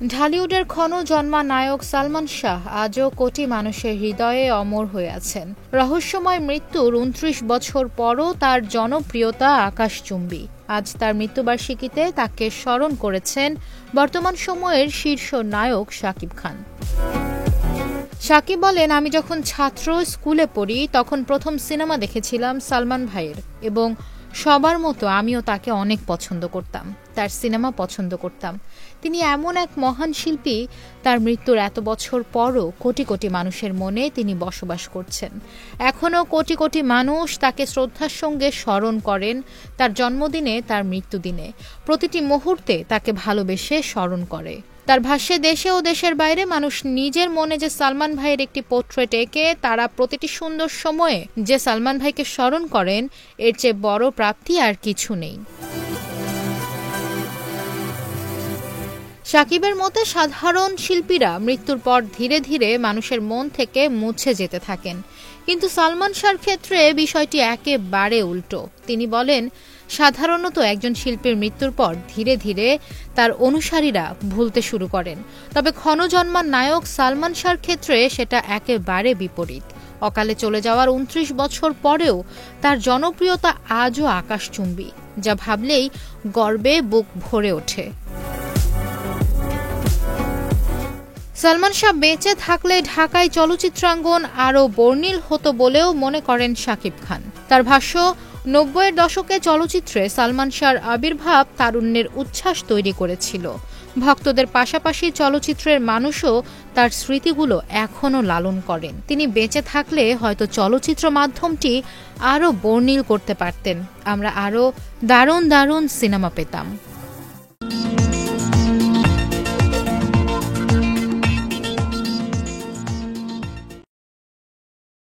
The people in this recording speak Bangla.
ঢালিউডের ক্ষণজন্মা নায়ক সালমান শাহ আজও কোটি মানুষের হৃদয়ে অমর হয়ে আছেন। রহস্যময় মৃত্যুর ২৯ বছর পরও তার জনপ্রিয়তা আকাশচুম্বী। আজ তার মৃত্যুবার্ষিকীতে তাকে স্মরণ করেছেন বর্তমান সময়ের শীর্ষ নায়ক শাকিব খান। শাকিব বলেন, আমি যখন ছাত্র স্কুলে পড়ি তখন প্রথম সিনেমা দেখেছিলাম সালমান ভাইয়ের, এবং সবার মতো আমিও তাকে অনেক পছন্দ করতাম, তার সিনেমা পছন্দ করতাম। তিনি এমন এক মহান শিল্পী, তার মৃত্যুর এত বছর পরও কোটি কোটি মানুষের মনে তিনি বসবাস করছেন। এখনও কোটি কোটি মানুষ তাকে শ্রদ্ধার সঙ্গে স্মরণ করেন, তার জন্মদিনে, তার মৃত্যুদিনে, প্রতিটি মুহূর্তে তাকে ভালোবেসে স্মরণ করে। তার ভাষ্যে, দেশে ও দেশের বাইরে মানুষ নিজের মনে যে সালমান ভাইয়ের একটি পোর্ট্রেট এঁকে তারা প্রতিটি সুন্দর সময়ে যে সালমান ভাইকে স্মরণ করেন, এর চেয়ে বড় প্রাপ্তি আর কিছু নেই। শাকিবের মতে সাধারণ শিল্পীরা মৃত্যুর পর ধীরে ধীরে মানুষের মন থেকে মুছে যেতে থাকেন, কিন্তু সালমান শাহর ক্ষেত্রে বিষয়টি একেবারে উল্টো। তিনি বলেন, সাধারণত একজন শিল্পীর মৃত্যুর পর ধীরে ধীরে তার অনুসারীরা ভুলতে শুরু করেন, তবে ক্ষণজন্মা নায়ক সালমান শাহর ক্ষেত্রে সেটা একেবারে বিপরীত। অকালে চলে যাওয়ার ২৯ বছর পরেও তার জনপ্রিয়তা আজও আকাশচুম্বী, যা ভাবলেই গর্বে বুক ভরে ওঠে। সালমান শাহ বেঁচে থাকলে ঢাকায় চলচ্চিত্রাঙ্গন আরও বর্ণিল হতো বলেও মনে করেন শাকিব খান। তার ভাষ্য, ৯০-এর দশকে চলচ্চিত্রে সালমান শাহর আবির্ভাব তারুণ্যের উচ্ছ্বাস তৈরি করেছিল। ভক্তদের পাশাপাশি চলচ্চিত্রের মানুষও তার স্মৃতিগুলো এখনও লালন করেন। তিনি বেঁচে থাকলে হয়তো চলচ্চিত্র মাধ্যমটি আরও বর্ণিল করতে পারতেন, আমরা আরও দারুণ দারুণ সিনেমা পেতাম।